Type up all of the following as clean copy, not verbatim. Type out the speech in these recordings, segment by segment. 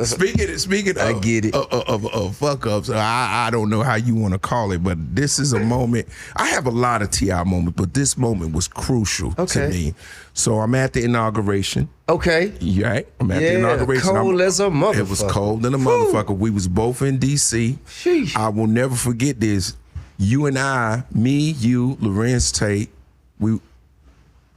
Speaking I get it. of fuck ups, I don't know how you want to call it, but this is a moment. I have a lot of T.I. moments, but this moment was crucial to me. So I'm at the inauguration. Okay. Right? I'm at the inauguration. Cold as a motherfucker. It was cold than a motherfucker. We was both in D.C. Sheesh. I will never forget this. You and I, me, you, Lorenz Tate,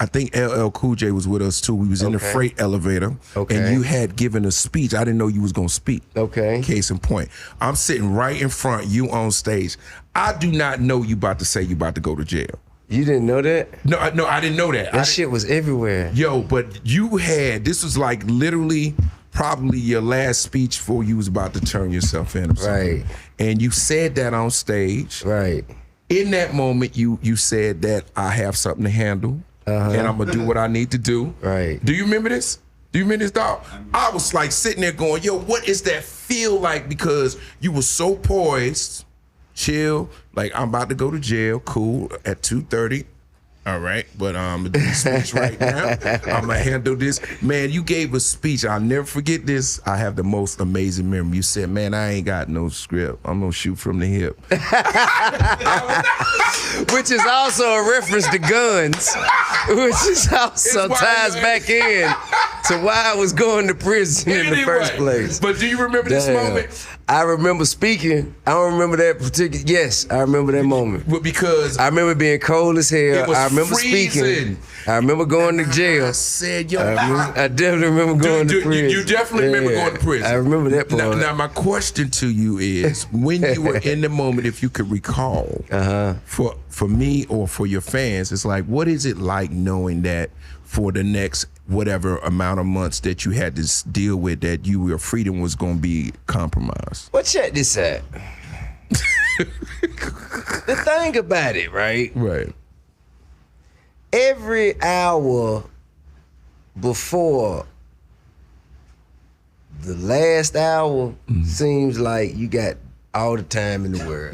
I think LL Cool J was with us too. We was in the freight elevator, and you had given a speech. I didn't know you was gonna speak. Okay. Case in point, I'm sitting right in front, you on stage. I do not know you about to say you about to go to jail. You didn't know that? No, I didn't know that. That shit was everywhere. Yo, but you had, this was like literally probably your last speech before you was about to turn yourself in or something. Right. And you said that on stage. Right. In that moment, you said that I have something to handle. And I'm gonna do what I need to do. Right. Do you remember this? Do you remember this, dog? I was like sitting there going, yo, what is that feel like? Because you were so poised, chill, like I'm about to go to jail, cool, at 2:30. All right, but I'm gonna do the speech right now. I'm gonna handle this. Man, you gave a speech. I'll never forget this. I have the most amazing memory. You said, man, I ain't got no script. I'm gonna shoot from the hip. Which is also a reference to guns, which is also ties back in to why I was going to prison in the first place. But do you remember this moment? I remember speaking. I don't remember that particular. Yes, I remember that moment. But because I remember being cold as hell. I remember speaking. I remember going to jail. I said, yo, I definitely remember going to prison. You definitely remember going to prison. I remember that part. Now, my question to you is, when you were in the moment, if you could recall, for me or for your fans, it's like, what is it like knowing that for the next whatever amount of months that you had to deal with, that your freedom was going to be compromised? Well, check this out. The thing about it, right? Right. Every hour before the last hour seems like you got all the time in the world.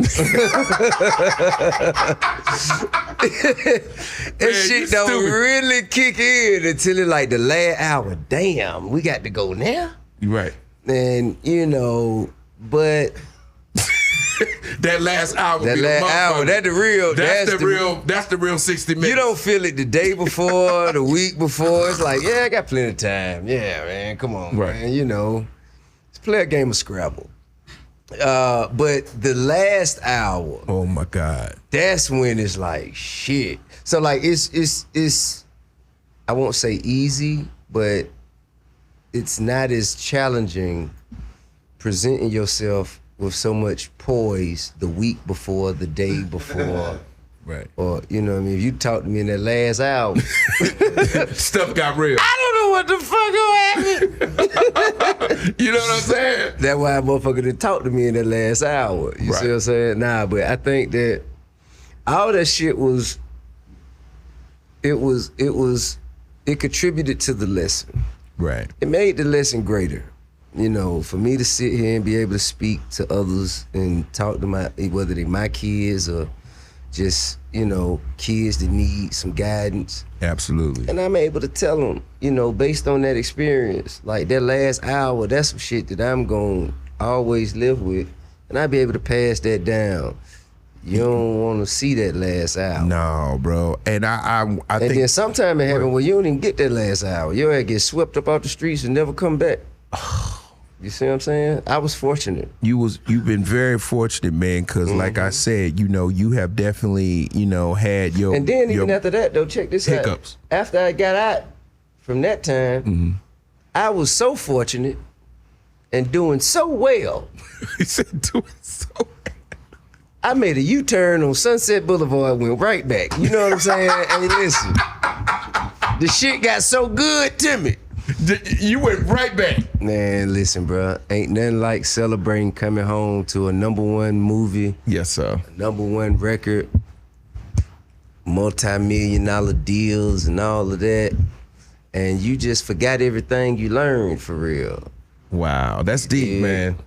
That shit don't really kick in until it's like the last hour. Damn, we got to go now? Right. And, you know, but... That last hour. That's the real 60 minutes. You don't feel it the day before, the week before. It's like, yeah, I got plenty of time. Yeah, man, come on, man. You know, let's play a game of Scrabble. But the last hour. Oh my God. That's when it's like shit. So like it's I won't say easy, but it's not as challenging presenting yourself with so much poise the week before, the day before. Right. Or, you know what I mean? If you talk to me in that last hour. Stuff got real. I don't know what the fuck happened. You know what I'm saying? That's why a motherfucker didn't talk to me in that last hour. You see what I'm saying? Nah, but I think that all that shit it contributed to the lesson. Right. It made the lesson greater. You know, for me to sit here and be able to speak to others and talk to whether they my kids or just, you know, kids that need some guidance. Absolutely. And I'm able to tell them, you know, based on that experience, like that last hour, that's some shit that I'm going to always live with. And I'll be able to pass that down. You don't want to see that last hour. No, bro. And I think... And then sometime it happen where you don't even get that last hour. Your ass get swept up off the streets and never come back. You see what I'm saying? I was fortunate. You've been very fortunate, man, because like I said, you know, you have definitely, you know, had your... And then even after that, though, check this hiccups. out. After I got out from that time, I was so fortunate and doing so well. He said doing so well. I made a U-turn on Sunset Boulevard, went right back. You know what I'm saying? Hey, listen, the shit got so good to me. You went right back. Man, listen, bro. Ain't nothing like celebrating coming home to a #1 movie. Yes, sir. A #1 record, multi-million-dollar deals and all of that. And you just forgot everything you learned for real. Wow, that's deep, man.